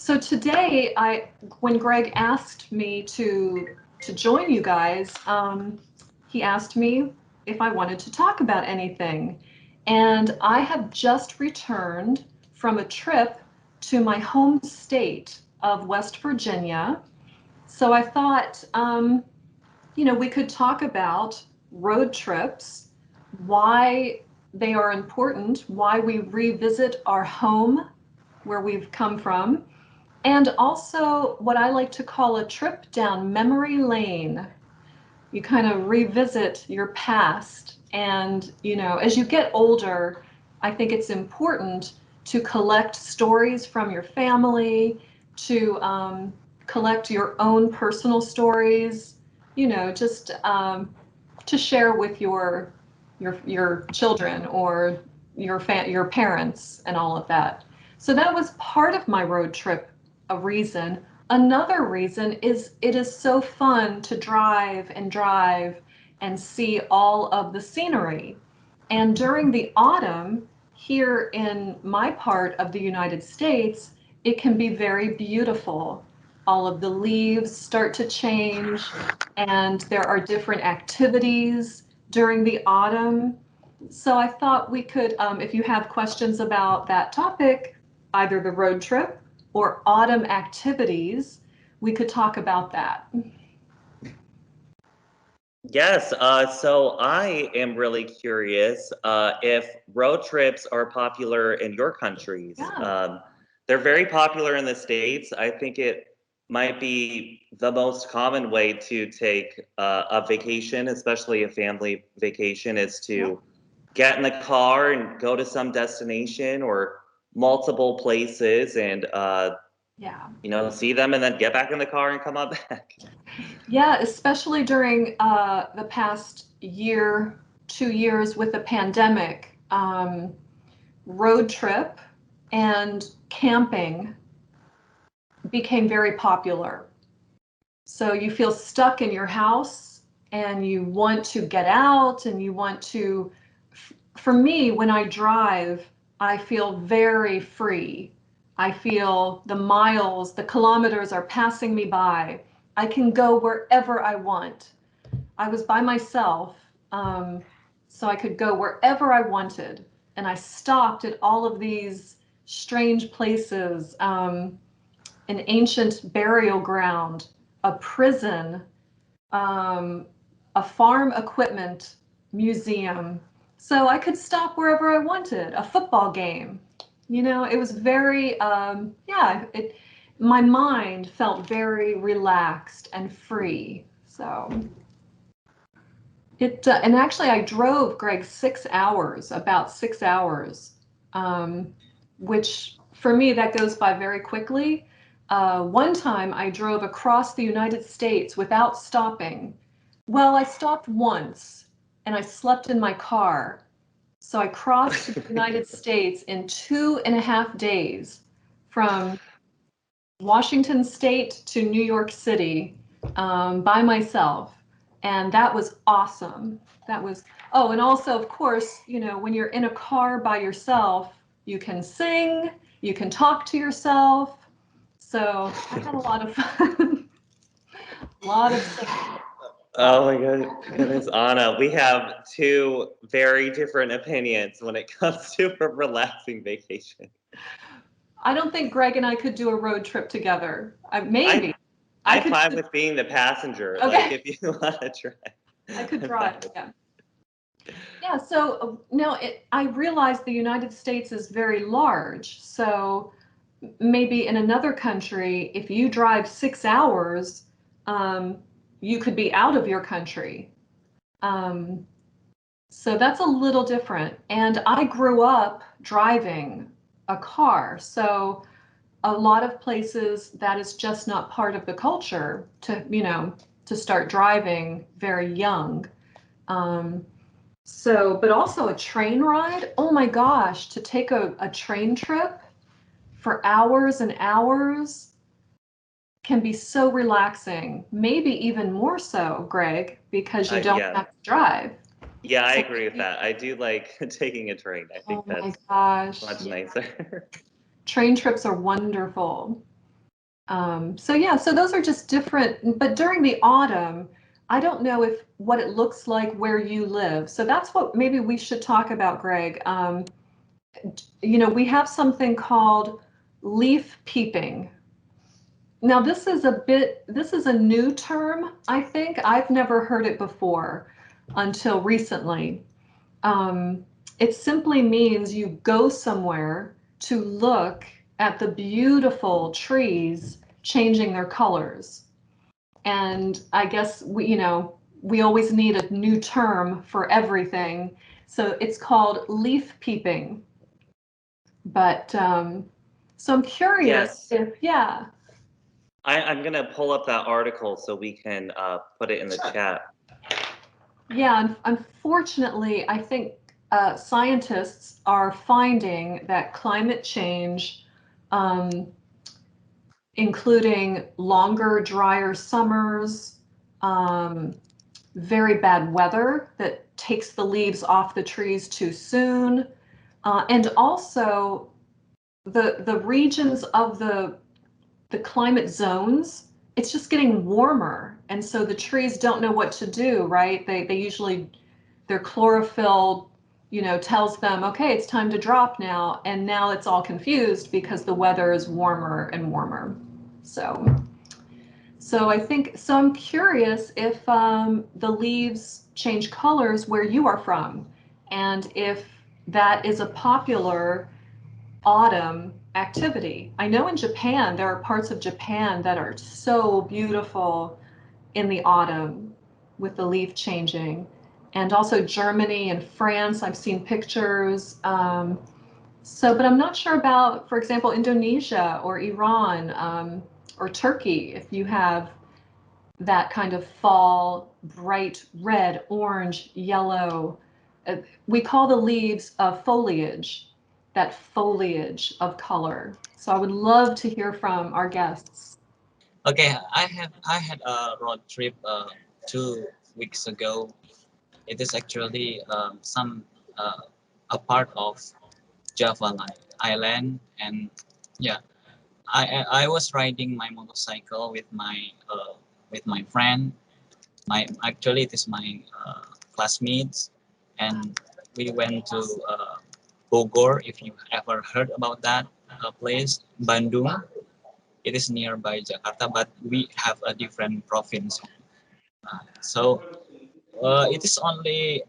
So today, when Greg asked me to join you guys, he asked me if I wanted to talk about anything. And I have just returned from a trip to my home state of West Virginia. So I thought, we could talk about road trips, why they are important, why we revisit our home where we've come from, and also what I like to call a trip down memory lane. You kind of revisit your past. And, as you get older, I think it's important to collect stories from your family, to collect your own personal stories, just to share with your children or your parents and all of that. So that was part of my road trip, a reason. Another reason is it is so fun to drive and see all of the scenery. And during the autumn, here in my part of the United States, it can be very beautiful. All of the leaves start to change, and there are different activities during the autumn. So I thought we could, if you have questions about that topic, either the road trip or autumn activities, we could talk about that. Yes, so I am really curious if road trips are popular in your countries. Yeah. They're very popular in the States. I think it might be the most common way to take a vacation, especially a family vacation, is Yeah. to get in the car and go to some destination or multiple places and Yeah. see them and then get back in the car and come on back. Yeah, especially during the past year, 2 years with the pandemic, road trip and camping became very popular. So you feel stuck in your house and you want to get out and you want to, for me, when I drive, I feel very free. I feel the miles, the kilometers are passing me by. I can go wherever I want. I was by myself, so I could go wherever I wanted. And I stopped at all of these strange places, an ancient burial ground, a prison, um, a farm equipment museum. So I could stop wherever I wanted, a football game. It was very, my mind felt very relaxed and free. So and actually I drove Greg 6 hours, about 6 hours, which for me, that goes by very quickly. One time I drove across the United States without stopping. Well, I stopped once and I slept in my car. So I crossed the United States in 2.5 days from Washington State to New York City, by myself. And that was awesome. Oh, and also, of course, when you're in a car by yourself, you can sing, you can talk to yourself. So I had a lot of fun, a lot of singing. Oh my goodness, Anna, we have two very different opinions when it comes to a relaxing vacation. I don't think Greg and I could do a road trip together. Maybe. I I'm could. fine with being the passenger. Like, Okay. if you want to try, I could I'm fine drive. with Yeah. Yeah, so now I realize the United States is very large. So maybe in another country, if you drive 6 hours, um, you could be out of your country. Um, so that's a little different. And I grew up driving a car. So a lot of places that is just not part of the culture to start driving very young. Um, but also a train ride. Oh my gosh, to take a train trip for hours and hours can be so relaxing. Maybe even more so, Greg, because you don't yeah, have to drive. yeah, I So agree with that. I do like taking a train. I oh think my that's gosh, much yeah. nicer. Train trips are wonderful. So yeah, so those are just different. But during the autumn, I don't know if what it looks like where you live. So that's what maybe we should talk about, Greg. We have something called leaf peeping. Now, this is a new term, I think. I've never heard it before until recently. Um, it simply means you go somewhere to look at the beautiful trees changing their colors. And I guess we always need a new term for everything. So it's called leaf peeping. But so I'm curious Yes, if, yeah, I'm gonna pull up that article so we can put it in the chat. yeah, unfortunately, I think scientists are finding that climate change, um, including longer, drier summers, um, very bad weather that takes the leaves off the trees too soon, and also the regions of the climate zones, it's just getting warmer. And so the trees don't know what to do, right? They usually, their chlorophyll, tells them, okay, it's time to drop now. And now it's all confused because the weather is warmer and warmer. So, so I think, so I'm curious if the leaves change colors where you are from, and if that is a popular autumn activity. I know in Japan, there are parts of Japan that are so beautiful in the autumn with the leaf changing. And also Germany and France, I've seen pictures. But I'm not sure about, for example, Indonesia or Iran, or Turkey, if you have that kind of fall, bright red, orange, yellow. We call the leaves foliage, that foliage of color. So I would love to hear from our guests. Okay, I had a road trip 2 weeks ago. It is actually some a part of Java Island, and yeah, I was riding my motorcycle with my friend. My actually it is my classmates, and we went to Bogor. If you ever heard about that place, Bandung. It is nearby Jakarta, but we have a different province. So it is only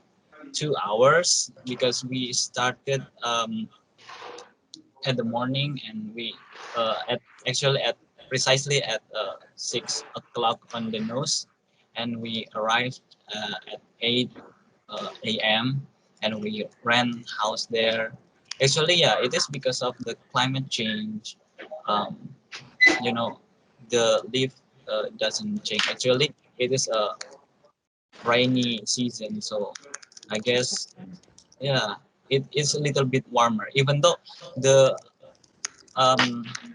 2 hours because we started at the morning, and we at actually at precisely at 6 o'clock on the nose, and we arrived at 8 a.m. and we rent house there. Actually, yeah, it is because of the climate change. Um, you know, the leaf doesn't change. Actually, it is a rainy season, so I guess yeah, it is a little bit warmer. Even though the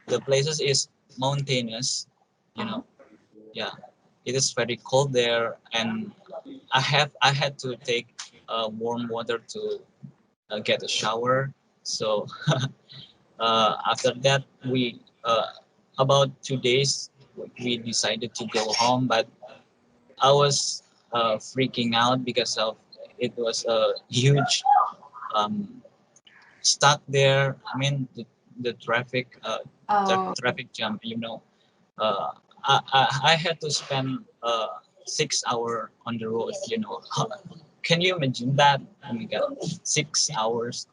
the places is mountainous, you Uh-huh. know, yeah, it is very cold there, and I had to take warm water to get a shower. So after that, we about 2 days we decided to go home, but I was freaking out because of it was a huge um, stuck there. I mean, the traffic Oh, traffic jam. Uh, I had to spend 6 hours on the road. Can you imagine that? Oh my God, 6 hours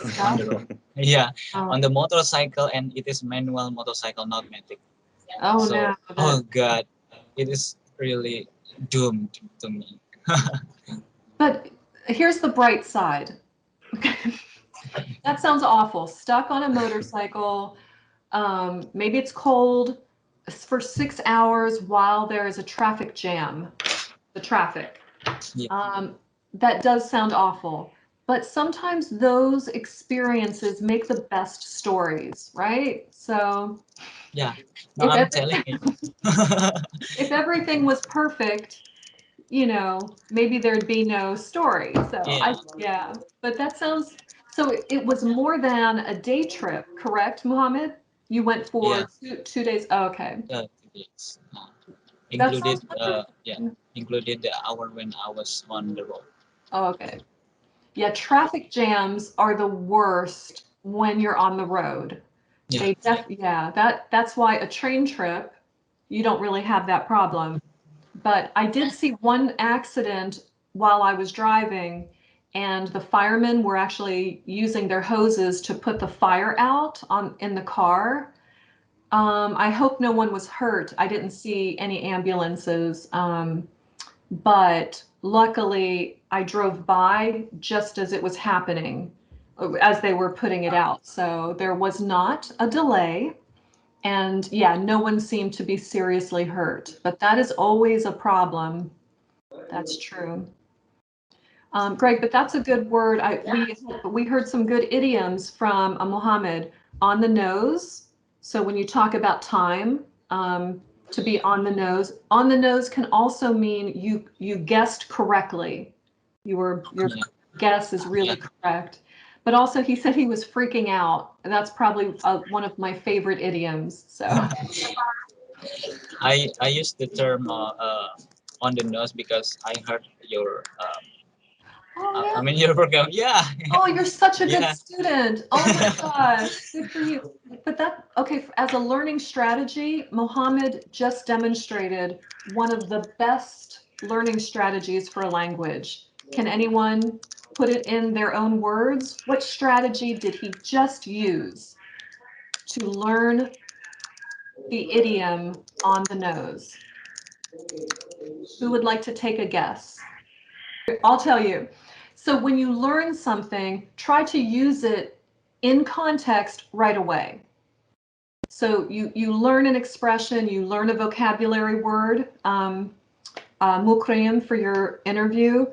on stuff. the road. Yeah, Oh, on the motorcycle, and it is manual motorcycle, not matic. oh So, no. oh God, it is really doomed to me. But here's the bright side. That sounds awful. Stuck on a motorcycle. Maybe it's cold for 6 hours while there is a traffic jam. The traffic. Yeah, Um, that does sound awful, but sometimes those experiences make the best stories, right? So yeah. No, if I'm telling everything you. if everything was perfect, maybe there'd be no story. So Yeah, but that sounds, so it was more than a day trip, correct, Muhammad? You went for Yeah. 2 days. Oh, okay. 2 days. That Included, sounds wonderful. included the hour when I was on the road. Oh, okay. Yeah, traffic jams are the worst when you're on the road. Yeah. That's why a train trip, you don't really have that problem. But I did see one accident while I was driving, and the firemen were actually using their hoses to put the fire out in the car. I hope no one was hurt. I didn't see any ambulances. But luckily I drove by just as it was happening, as they were putting it out. So there was not a delay. And yeah, no one seemed to be seriously hurt. But that is always a problem. That's true. Greg, but that's a good word. We heard some good idioms from Mohammed. On the nose. So when you talk about time, to be on the nose. On the nose can also mean you guessed correctly. Your guess is really correct. But also he said he was freaking out. That's probably one of my favorite idioms. So I use the term on the nose because I heard your oh yeah. I mean your program. Yeah. Oh, you're such a good Yeah. student. Oh my gosh, good for you. But that, okay, as a learning strategy, Mohammed just demonstrated one of the best learning strategies for a language. Can anyone put it in their own words? What strategy did he just use to learn the idiom on the nose? Who would like to take a guess? I'll tell you. So when you learn something, try to use it in context right away. So you learn an expression, you learn a vocabulary word, Mukrim, for your interview.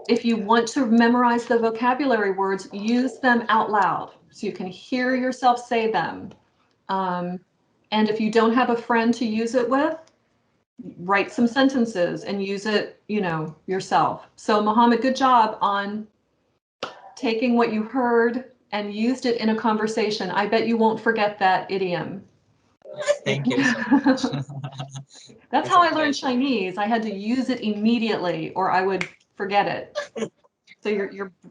If you want to memorize the vocabulary words, use them out loud so you can hear yourself say them. And if you don't have a friend to use it with, write some sentences and use it, yourself. So Mohammed, good job on taking what you heard and used it in a conversation. I bet you won't forget that idiom. Thank you so much. That's It's how a I learned pleasure. Chinese. I had to use it immediately or I would forget it. So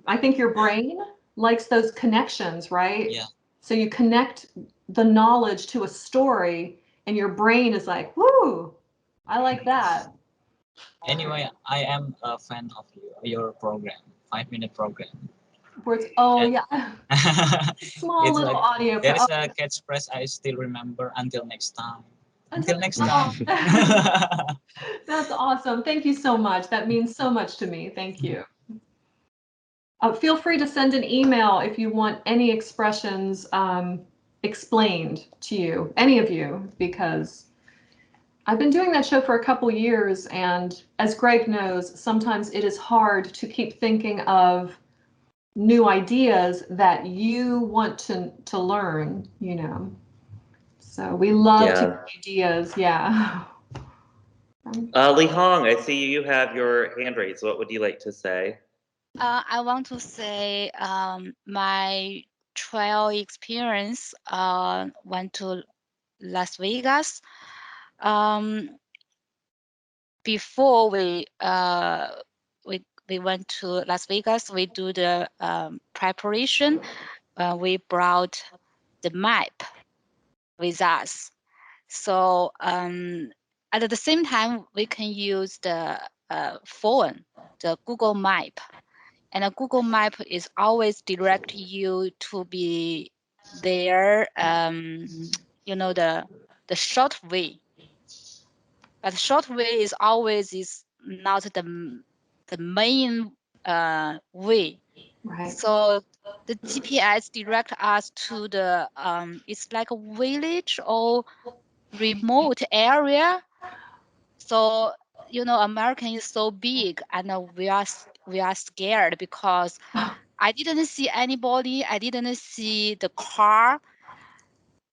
I think your brain likes those connections, right? Yeah. So you connect the knowledge to a story and your brain is like, whoo, I like that. Anyway, I am a fan of your program, 5 minute program. Words, oh And yeah, small it's little like audio. there is a catchphrase I still remember until next time. Until, Until next oh, time. that's awesome. Thank you so much. That means so much to me. Thank you. Feel free to send an email if you want any expressions explained to you, any of you, because I've been doing that show for a couple years, and as Greg knows, sometimes it is hard to keep thinking of new ideas that you want to learn, So we love to get ideas, yeah. Li Hong, I see you have your hand raised. What would you like to say? I want to say my trial experience went to Las Vegas. Before we went to Las Vegas, we do the preparation. We brought the map with us. So at the same time, we can use the phone, the Google Map. And a Google Map is always direct you to be there, the short way. But short way is always is not the main way. Right. So the GPS direct us to the it's like a village or remote area. So American is so big, and we are scared because I didn't see anybody. I didn't see the car,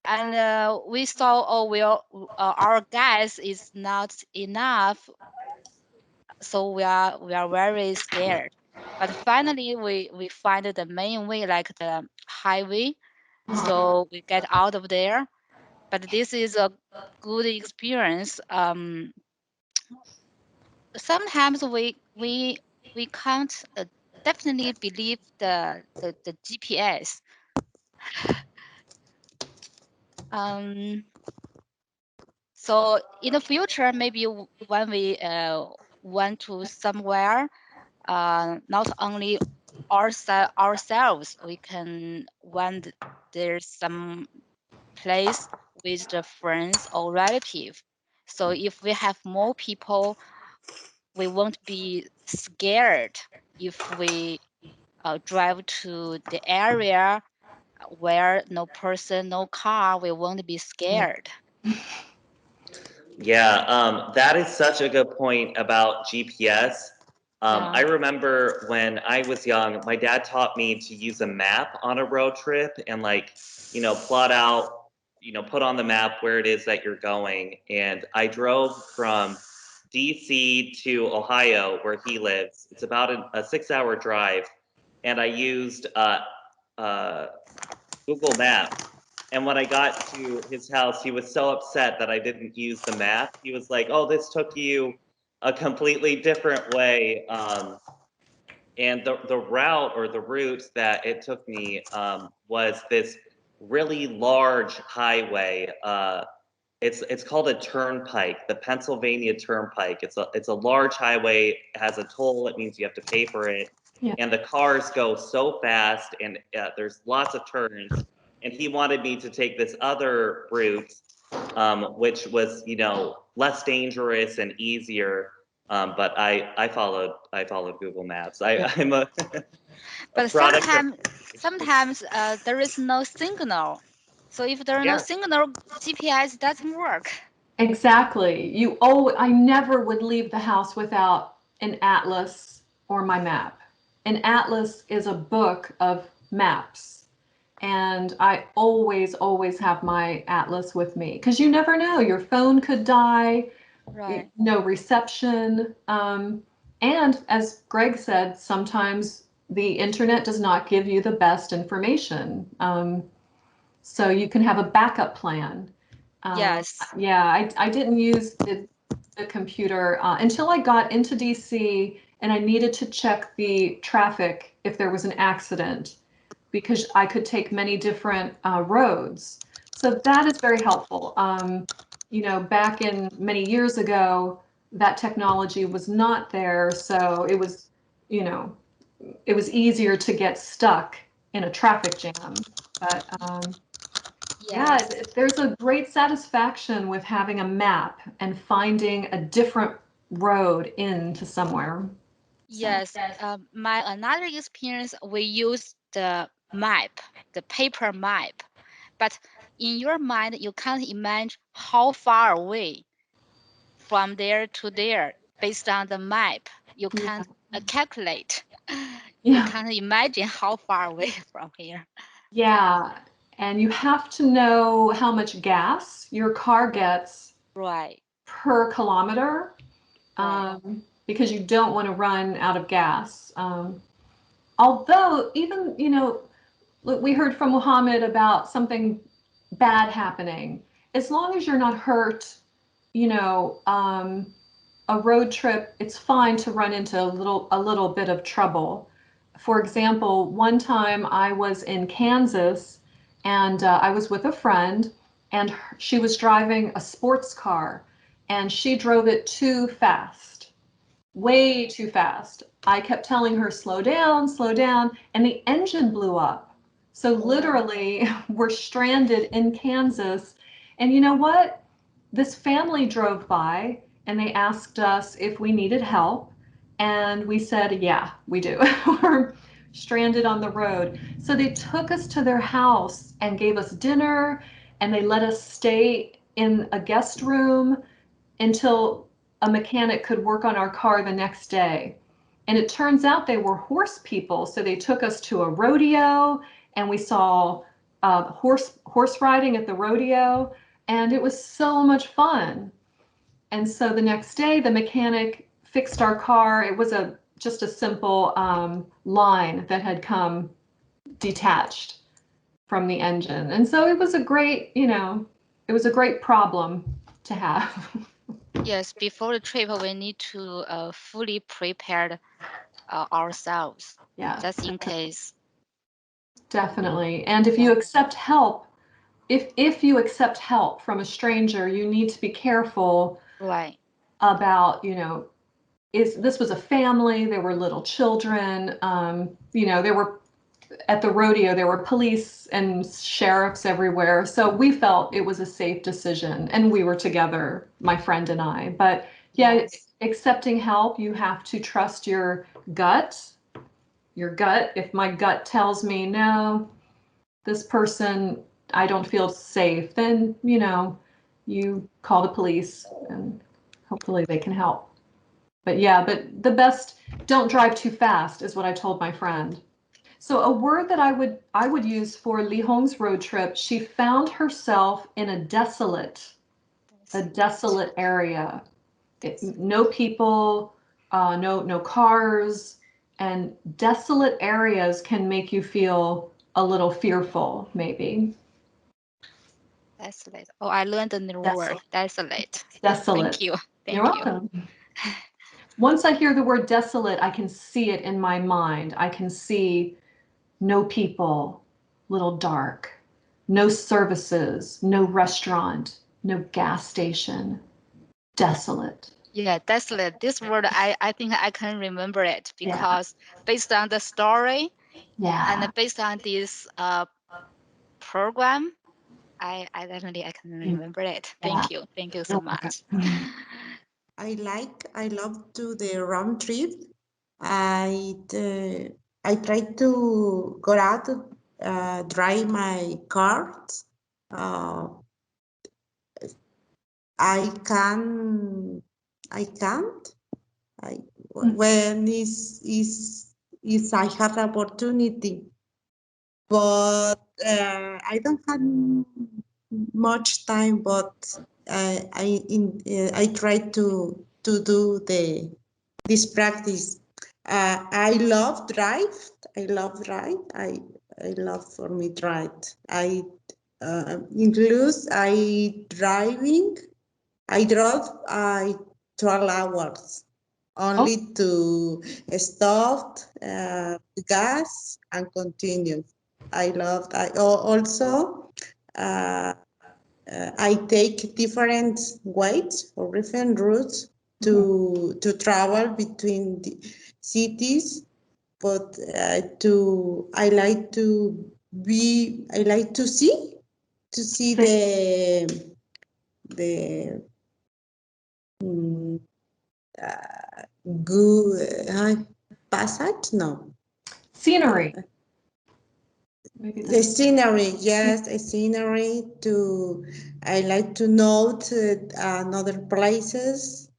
and we saw, oh well, our gas is not enough, so we are very scared. But finally, we find the main way, like the highway. So we get out of there. But this is a good experience. Sometimes we can't definitely believe the GPS. So in the future, maybe when we went to somewhere, not only ourselves, we can when there's some place with the friends or relative. So if we have more people, we won't be scared if we drive to the area where no person, no car, we won't be scared. Yeah, that is such a good point about GPS. Yeah. I remember when I was young, my dad taught me to use a map on a road trip and plot out, put on the map where it is that you're going. And I drove from DC to Ohio, where he lives. It's about a 6-hour drive, and I used uh, Google Maps. And when I got to his house, he was so upset that I didn't use the map. He was like, "Oh, this took you a completely different way." And the route or the route that it took me was this really large highway. It's called a turnpike, the Pennsylvania Turnpike. It's a large highway. It has a toll. It means you have to pay for it. Yeah. And the cars go so fast, and there's lots of turns. And he wanted me to take this other route, which was less dangerous and easier. But I followed Google Maps. I'm a But product of sometimes there is no signal. So if there is no yeah. signal, GPS doesn't work. Exactly. I never would leave the house without an atlas or my map. An atlas is a book of maps. And I always have my atlas with me because you never know. Your phone could die, Right. no reception. And as Greg said, sometimes the internet does not give you the best information. So you can have a backup plan. Yes. Yeah, I didn't use the computer until I got into DC and I needed to check the traffic if there was an accident because I could take many different roads. So that is very helpful. Back in many years ago, that technology was not there. So you know, it was easier to get stuck in a traffic jam. But yeah, Yes. there's a great satisfaction with having a map and finding a different road into somewhere. Yes. My another experience, we use the map, the paper map, but in your mind you can't imagine how far away from there to there based on the map. You Yeah. can't calculate. You Yeah. can't imagine how far away from here. Yeah. And you have to know how much gas your car gets Right. per kilometer Right. because you don't want to run out of gas. Although, even, look, we heard from Muhammad about something bad happening. As long as you're not hurt, you know, a road trip, it's fine to run into a little bit of trouble. For example, one time I was in Kansas and I was with a friend and she was driving a sports car and she drove it too fast, way too fast. I kept telling her, slow down, and the engine blew up. So literally, we're stranded in Kansas. And you know what? This family drove by and they asked us if we needed help. And we said, yeah, we do. We're stranded on the road. So they took us to their house and gave us dinner and they let us stay in a guest room until a mechanic could work on our car the next day. And it turns out they were horse people. So they took us to a rodeo and we saw horse riding at the rodeo. And it was so much fun. And so the next day, the mechanic fixed our car. It was just a simple line that had come detached. from the engine. And so it was a great, it was a great problem to have. Yes, before the trip, we need to fully prepare ourselves, Yeah, just in case. definitely. And if you accept help, if you accept help from a stranger, you need to be careful Right. about, this was a family, there were little children, there were at the rodeo, there were police and sheriffs everywhere. So we felt it was a safe decision, and we were together, my friend and I. But yeah, Yes. accepting help, you have to trust your gut. Your gut, if my gut tells me, no, this person, I don't feel safe, then, you call the police and hopefully they can help. But yeah, but the best, don't drive too fast is what I told my friend. So a word that I would use for Li Hong's road trip, she found herself in a desolate area. No people, no cars, and desolate areas can make you feel a little fearful, maybe. Desolate. Oh, I learned a new word. Desolate. Desolate. Thank you. You're Thank you. welcome. Once I hear the word desolate, I can see it in my mind. I can see no people, little dark, no services, no restaurant, no gas station, desolate. Yeah, desolate. This word, I think I can remember it Yeah. because based on the story Yeah. and based on this program, I definitely I can remember it. Thank you. Thank you so much. I love to the round trip. I try to go out, drive my car. Uh, I can, I can't. When is I have opportunity, but I don't have much time. But I try to do this practice. I love drive. I love drive. I love for me drive. I includes I driving. I drove 12 hours only to stop, gas, and continue. I love. Also. I take different ways or different routes to travel between the cities, but I like to see the um, good passage, no. Scenery. Maybe The scenery, yes, a scenery I like to note another places.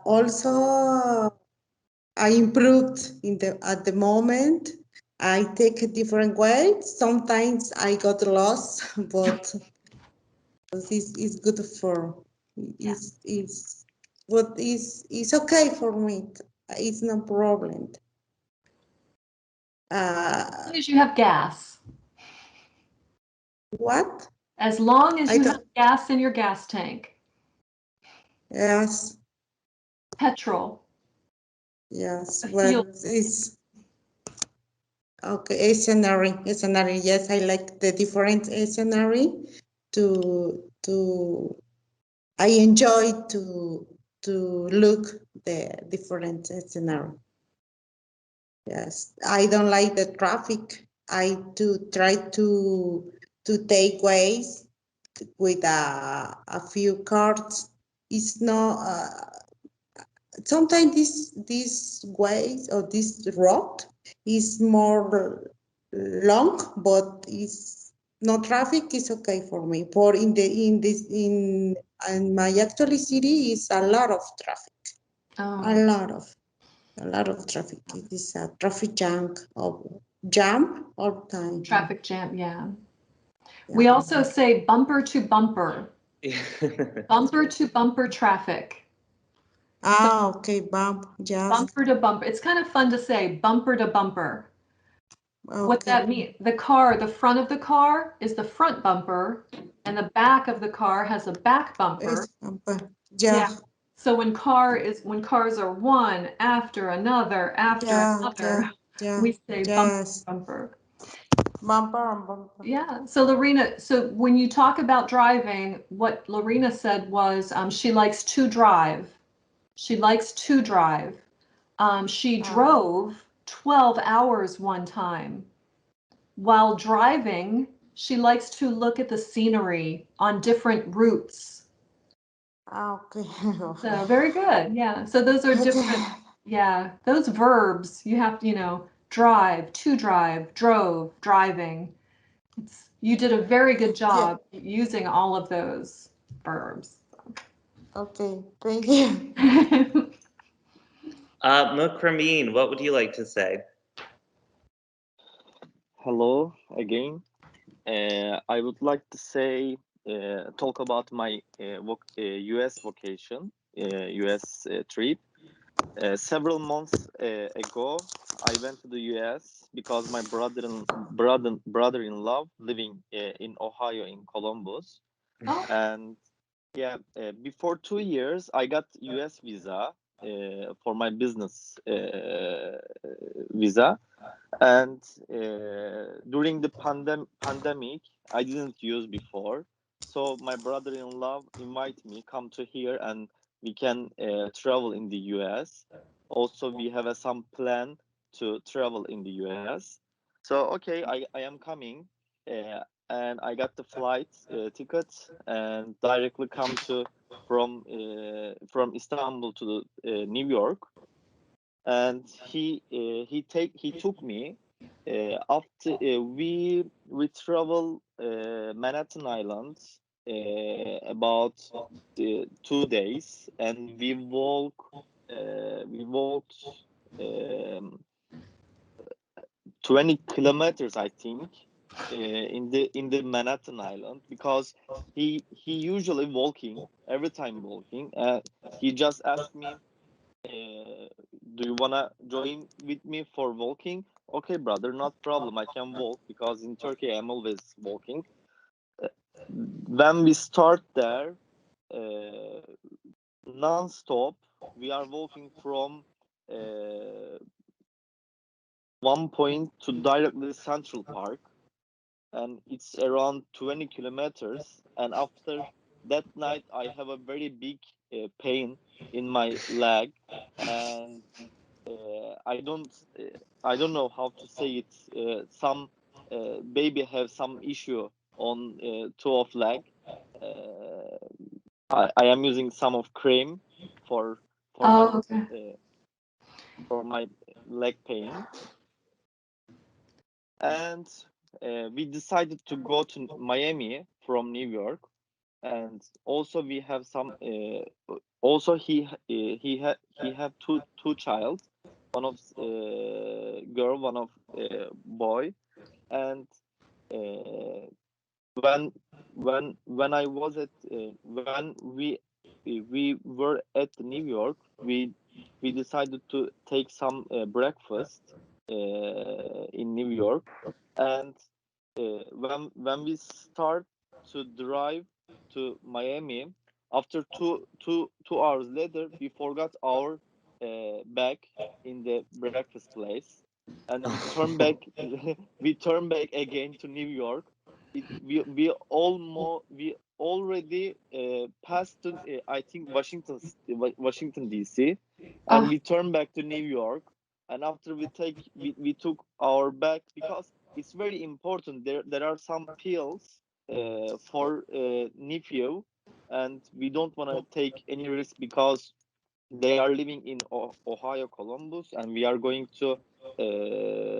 Also, I improved at the moment. I take a different way. Sometimes I got lost, but this is good for. Is what is okay for me. It's no problem. as long as you have gas. What? As long as I you don't. have gas in your gas tank. Yes. Petrol. Yes. Fuel. Well, it's okay. Scenery. Yes, I like the different scenery. To I enjoy to look the different scenario. Yes, I don't like the traffic. I do try to take ways with a few cars. It's not. Sometimes this ways or this road is more long, but it's no traffic is okay for me. For in my actually city is a lot of traffic. Oh. A lot of traffic. It is a traffic jam all the time. Traffic jam, yeah. Yeah. We also say bumper to bumper. Bumper to bumper traffic. Okay, bump, just Bumper to bumper. It's kind of fun to say bumper to bumper. What Okay. that means, the front of the car is the front bumper, and the back of the car has a back bumper. Yeah. So when cars are one after another after another, Yeah. we say bumper Yes. bumper. Bumper and bumper. Yeah. So Lorena, so when you talk about driving, what Lorena said was she likes to drive. She likes to drive. She drove 12 hours one time. While driving, she likes to look at the scenery on different routes. Okay. So very good. Yeah. So those are different. Yeah. Those verbs you have to, drive, to drive, drove, driving. You did a very good Yeah. job using all of those verbs. Okay. Thank you. Mukrameen, what would you like to say? Hello again. I would like to say, talk about my US vacation, US trip. Several months ago, I went to the US because my brother-in-law living in Ohio in Columbus, Oh, and yeah, before 2 years, I got US visa for my business visa, and during the pandemic I didn't use before, so my brother-in-law invited me come to here and we can travel in the US. Also we have some plan to travel in the US, so okay, I am coming, and I got the flight ticket and directly come to from Istanbul to New York, and he took me after we travel Manhattan Island about 2 days, and we walked um, 20 kilometers, I think, in the Manhattan Island, because he usually walking every time walking. He just asked me, do you wanna join with me for walking? Okay, brother, not problem. I can walk because in Turkey I'm always walking. When we start there, non-stop, we are walking from uh, one point to directly Central Park, and it's around 20 kilometers. And after that night, I have a very big pain in my leg, and I don't know how to say it. Some baby have some issue on toe of leg. Uh, I am using some of cream for for my oh, okay. uh, for my leg pain, and we decided to go to Miami from New York, and also we have some. Also, he have two child, one of girl, one of boy, and uh, when when I was at when we were at New York, we decided to take some breakfast in New York, and when we start to drive to Miami, after 2 hours later, we forgot our bag in the breakfast place, and we turn back we turn back again to New York. We already passed to, I think, Washington DC, and Uh, we turn back to New York. And after we took our bag, because it's very important. There are some pills for nephew, and we don't want to take any risk because they are living in Ohio, Columbus, and we are going to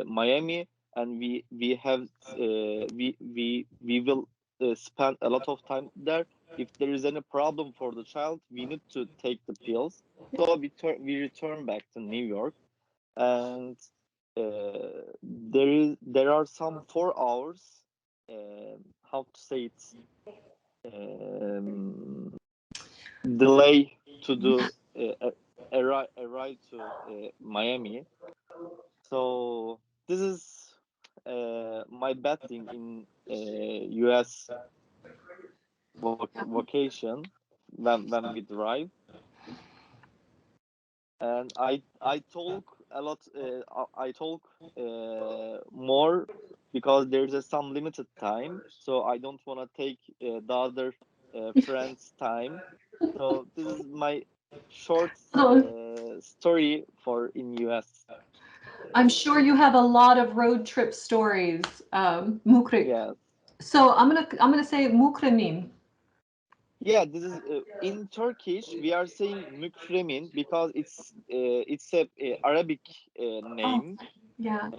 Miami, and we have we will spend a lot of time there. If there is any problem for the child, we need to take the pills. So we return back to New York, and there are some 4 hours. How to say it? Um, delay to do a ride to Miami. So this is my betting in US vacation when we drive, and I talk a lot. I talk more because there's some limited time, so I don't want to take the other friends' time. So this is my short story for in US. I'm sure you have a lot of road trip stories, Mukri. Yes. So I'm gonna say Mukremin. Yeah, this is in Turkish. We are saying mükremin because it's a, Arabic Oh, name. yeah.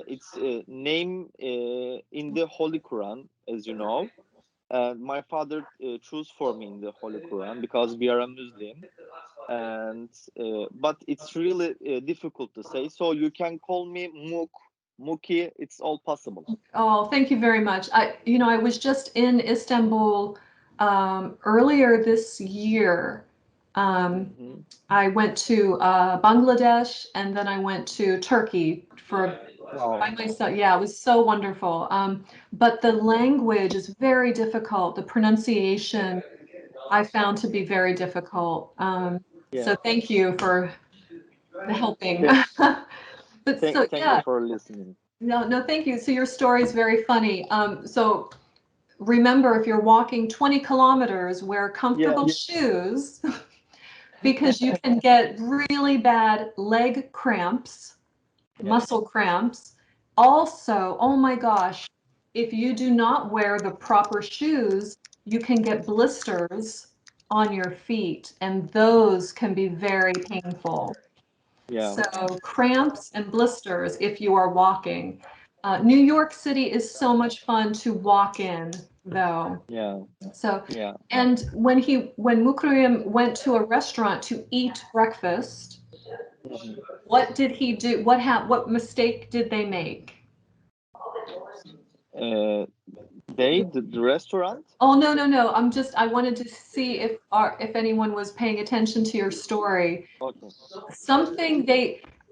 It's a name in the Holy Quran, as you know. And my father chose for me in the Holy Quran because we are a Muslim. And but it's really difficult to say. So you can call me Muki. It's all possible. Oh, thank you very much. I was just in Istanbul earlier this year. Mhm. I went to Bangladesh and then I went to Turkey for by Wow. myself. Yeah, it was so wonderful. But the language is very difficult. The pronunciation I found to be very difficult. Yeah. So thank you for the helping. Th- But so thank you yeah, for listening. no, thank you. So your story is very funny. So remember, if you're walking 20 kilometers, wear Yeah. comfortable shoes because you can get really bad leg cramps, Yeah. muscle cramps. Also, oh my gosh, if you do not wear the proper shoes, you can get blisters on your feet, and those can be very painful. Yeah. So cramps and blisters if you are walking. New York City is so much fun to walk in, though. Yeah. So, Yeah. and when Mukrim went to a restaurant to eat breakfast, Mhm. what did he do? What mistake did they make? Uh, the restaurant. Oh, no. I wanted to see if anyone was paying attention to your story. Okay. Something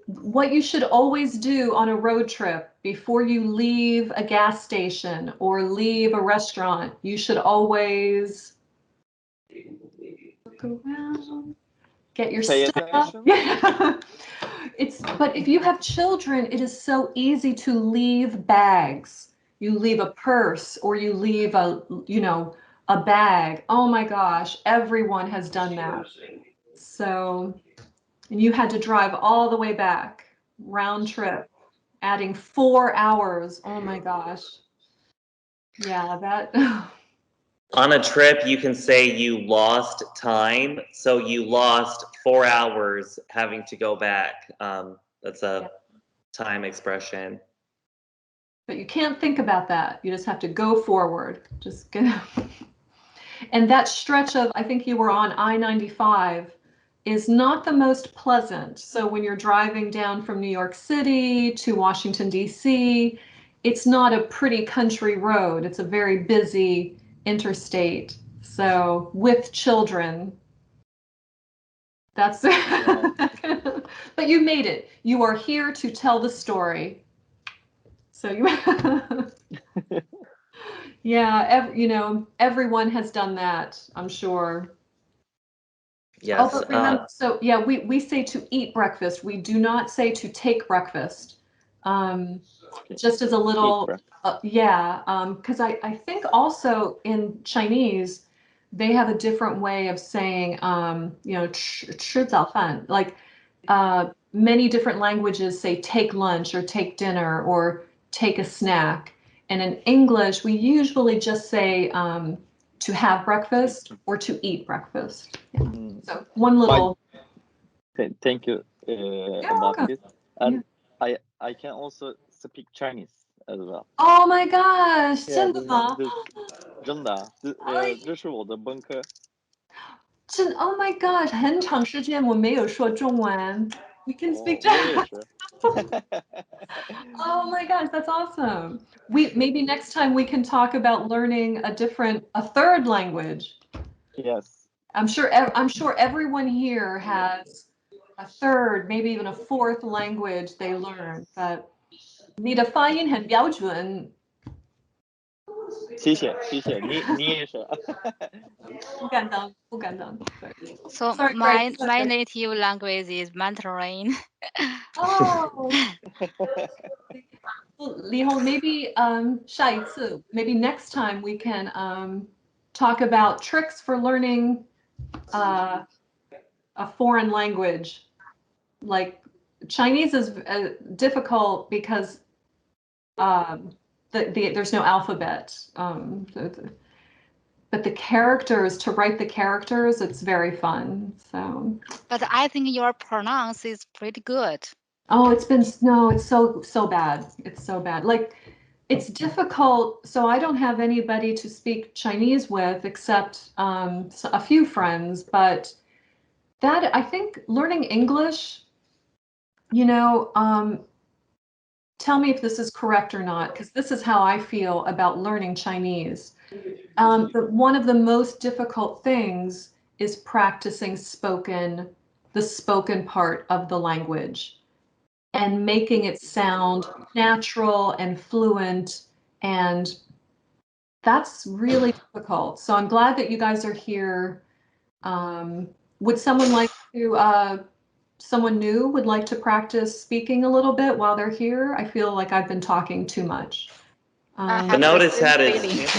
what you should always do on a road trip before you leave a gas station or leave a restaurant, you should always look around, get your Pay stuff. attention. Yeah. But if you have children, it is so easy to leave bags. You leave a purse or you leave a bag. Oh my gosh, everyone has done that. So, and you had to drive all the way back, round trip, adding 4 hours. Oh my gosh. Yeah, that. On a trip, you can say you lost time, so you lost 4 hours having to go back. That's a time expression. But you can't think about that. You just have to go forward. Just get. And that stretch of, I think you were on I-95, is not the most pleasant. So when you're driving down from New York City to Washington, D.C., it's not a pretty country road. It's a very busy interstate. So with children, that's Yeah. but you made it. You are here to tell the story. So you yeah, everyone has done that, I'm sure. Oh, Yes. but remember, so yeah, we say to eat breakfast. We do not say to take breakfast. Um, Okay. just as a Eat little, breakfast. yeah, because I think also in Chinese, they have a different way of saying, 吃早饭. Like many different languages say take lunch or take dinner or take a snack. And in English, we usually just say to have breakfast or to eat breakfast. Yeah. Mm. So one My little. thank you You're about welcome. this, Yeah. and I can also speak Chinese as well. Oh my gosh, Yeah, 真的吗？真的啊，哎，这是我的本科。Oh my gosh，很长时间我没有说中文。We can 哦，speak 我也 Chinese. 是。Oh my gosh, that's awesome. Maybe next time we can talk about learning a third language. Yes. I'm sure everyone here has a third, maybe even a fourth language they learn, but 你的发音很标准。谢谢，你也是。不敢当，不敢当。So Sorry, my Greg. native language is Mandarin. Oh, well, Lihong, maybe 下一次, maybe next time we can talk about tricks for learning a foreign language. Like Chinese is difficult because there's no alphabet. But the characters, to write the characters, it's very fun. So. But I think your pronounce is pretty good. Oh, it's so bad. It's so bad. Like it's difficult. So I don't have anybody to speak Chinese with except a few friends. But that I think learning English, tell me if this is correct or not, because this is how I feel about learning Chinese. But one of the most difficult things is practicing the spoken part of the language and making it sound natural and fluent. And that's really difficult. So I'm glad that you guys are here. Would someone like to, someone new would like to practice speaking a little bit while they're here? I feel like I've been talking too much. I have the Notice same had feeling. his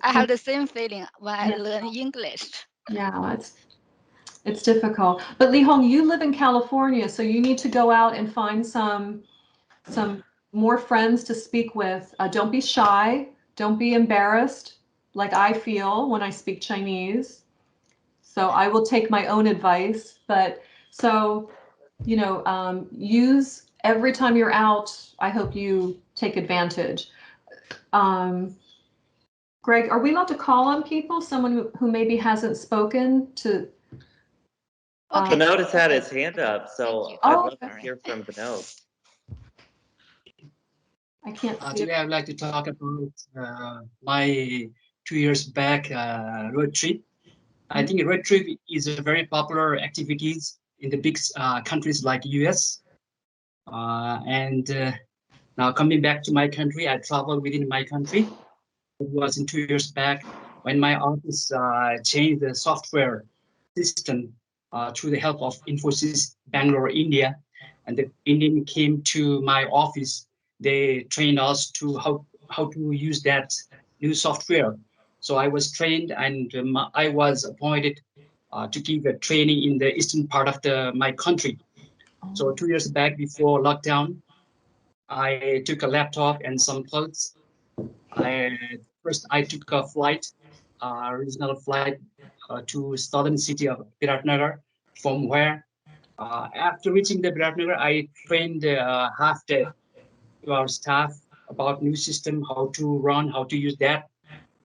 I have the same feeling when I Yeah. learn English. Yeah, it's difficult. But Li Hong, you live in California, so you need to go out and find some more friends to speak with. Don't be shy. Don't be embarrassed like I feel when I speak Chinese. So I will take my own advice. But so, use every time you're out. I hope you take advantage. Greg, are we allowed to call on people? Someone who maybe hasn't spoken to. Okay. Benoit had Okay. his hand up, so you. I'd Oh, love to Sorry. hear from Benoit. I can't see it. Today I would like to talk about my 2 years back road trip. I think road trip is a very popular activities in the big countries like US. And now coming back to my country, I traveled within my country. It was in 2 years back when my office changed the software system through the help of Infosys Bangalore, India. And the Indian came to my office. They trained us to how to use that new software. So I was trained, and I was appointed to give a training in the eastern part of my country. So 2 years back, before lockdown, I took a laptop and some clothes. I took a flight, regional flight to southern city of Biratnagar, from where after reaching the Biratnagar, I trained half day to our staff about new system, how to run, how to use that.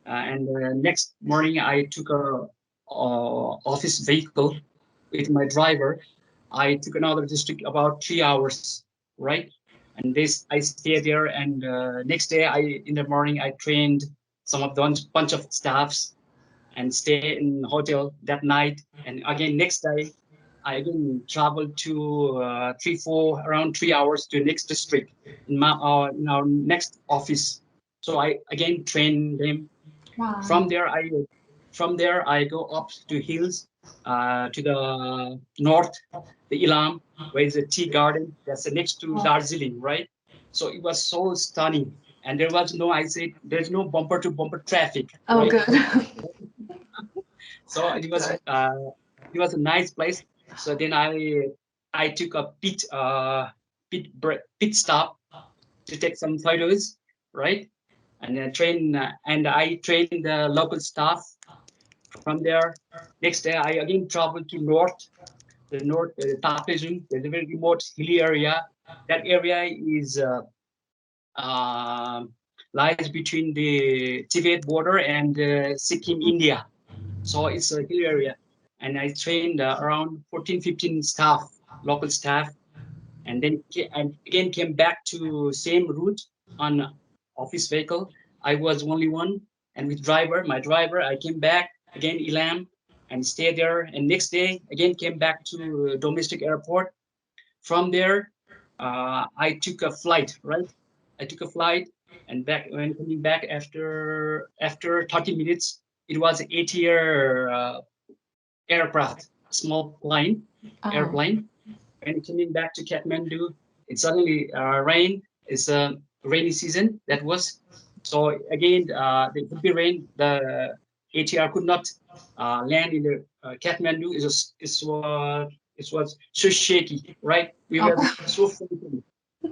And next morning, I took a office vehicle with my driver. I took another district about 3 hours, right? And I stayed there. And next day, in the morning, I trained some of the bunch of staffs and stay in hotel that night. And again, next day, I again traveled to around 3 hours to next district in our next office. So I again train them. Wow. From there I go up to hills to the north, the Ilam, where is a tea garden that's next to Darjeeling, right? So it was so stunning, and there's no bumper to bumper traffic, Oh, right? good. So it was a nice place. So then I took a pit stop to take some photos, right? And I trained the local staff. From there, next day I again traveled to the north, Tapizung. There's a very remote hilly area. That area is uh, lies between the Tibet border and Sikkim, India. So it's a hilly area. And I trained around 14, 15 staff, local staff, and then and again came back to same route on office vehicle. I was only one, and with my driver, I came back again Elam and stayed there. And next day again came back to domestic airport. From there, I took a flight, right? I took a flight, and when coming back after 30 minutes, it was an 8-year aircraft, small airplane. When coming back to Kathmandu, it suddenly rained. It's a rainy season that was. So again, the heavy rain, the ATR could not land in the Kathmandu. It was so shaky, right? We were so frightened,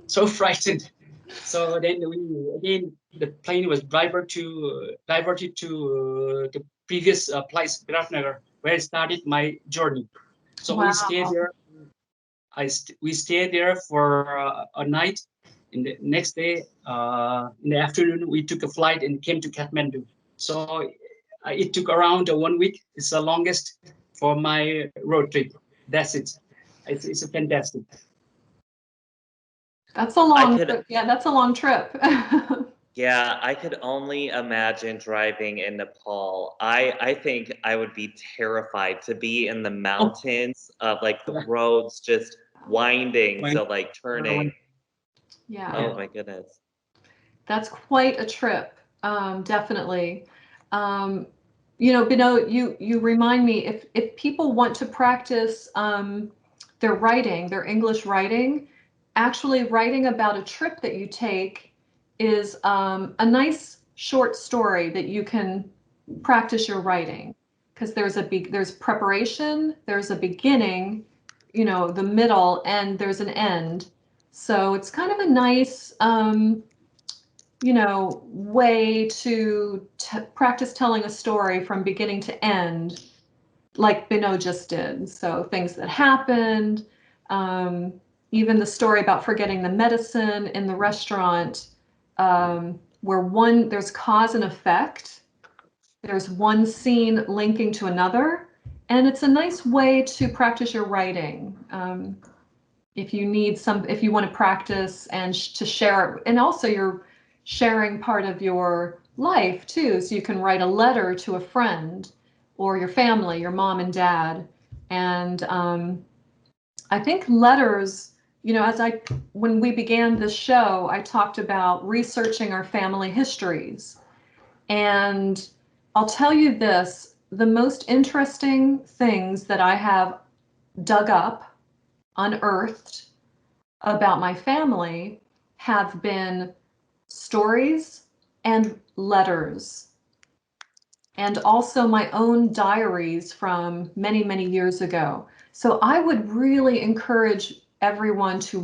so frightened. So then the plane was diverted to the previous place, Biratnagar, where I started my journey. So we stayed there. We stayed there for a night. In the next day, in the afternoon, we took a flight and came to Kathmandu. So it took around 1 week. It's the longest for my road trip. That's it. It's a fantastic. That's a long trip. Yeah, that's a long trip. Yeah, I could only imagine driving in Nepal. I think I would be terrified to be in the mountains of like the roads just winding, so like turning. Yeah. Oh my goodness. That's quite a trip. Definitely. You know, Bino, you remind me, if people want to practice their writing, their English writing, actually writing about a trip that you take is a nice short story that you can practice your writing, because there's preparation, there's a beginning, you know, the middle, and there's an end. So it's kind of a nice you know, way to practice telling a story from beginning to end, like Bino just did. So things that happened, even the story about forgetting the medicine in the restaurant, where there's cause and effect. There's one scene linking to another, and it's a nice way to practice your writing. If you want to practice and to share it, and also you're sharing part of your life too, so you can write a letter to a friend or your family, your mom and dad. And I think letters, you know, when we began this show, I talked about researching our family histories. And I'll tell you this, the most interesting things that I have dug up, unearthed about my family have been stories and letters, and also my own diaries from many, many years ago. So I would really encourage everyone to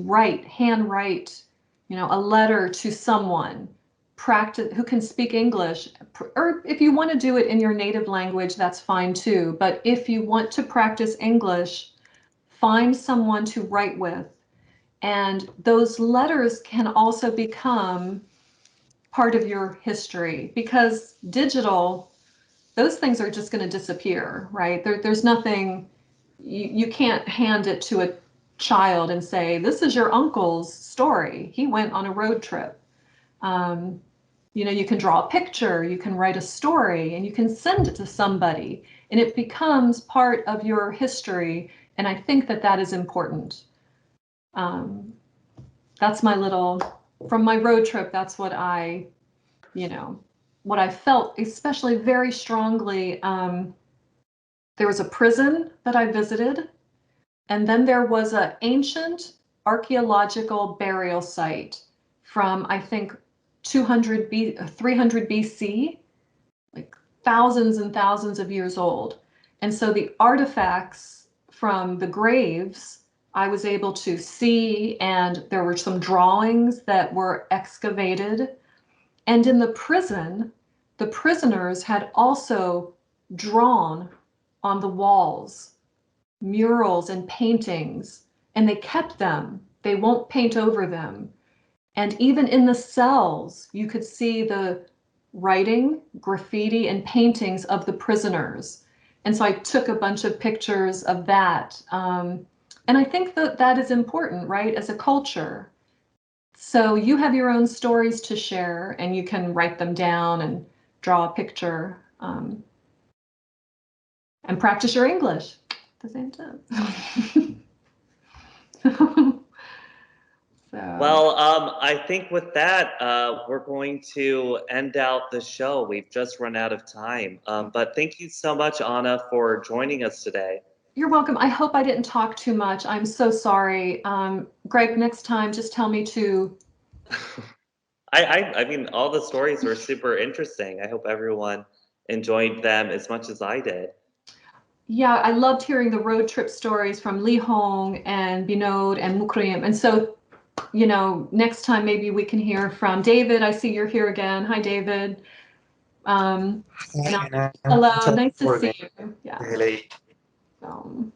handwrite, you know, a letter to someone who can speak English, or if you want to do it in your native language, that's fine too. But if you want to practice English, find someone to write with. And those letters can also become part of your history, because those things are just going to disappear, right? There's nothing, you can't hand it to a child and say, this is your uncle's story. He went on a road trip. You know, you can draw a picture, you can write a story, and you can send it to somebody, and it becomes part of your history. And I think that is important. That's from my road trip, that's what what I felt, especially very strongly. There was a prison that I visited, and then there was an ancient archaeological burial site from, I think, 300 BC, like thousands and thousands of years old. And so the artifacts from the graves I was able to see, and there were some drawings that were excavated. And in the prison, the prisoners had also drawn on the walls murals and paintings, and they kept them. They won't paint over them. And even in the cells, you could see the writing, graffiti, and paintings of the prisoners. And so I took a bunch of pictures of that. And I think that is important, right, as a culture. So you have your own stories to share, and you can write them down and draw a picture, and practice your English at the same time. Well, I think with that, we're going to end out the show. We've just run out of time. But thank you so much, Anna, for joining us today. You're welcome. I hope I didn't talk too much. I'm so sorry. Greg, next time, just tell me to. I mean, all the stories were super interesting. I hope everyone enjoyed them as much as I did. Yeah, I loved hearing the road trip stories from Lee Hong and Binod and Mukrim. And so, you know, next time maybe we can hear from David. I see you're here again. Hi, David. Hi, Anna. Hello, Sorry nice to for see the you. Yeah. delay. Um,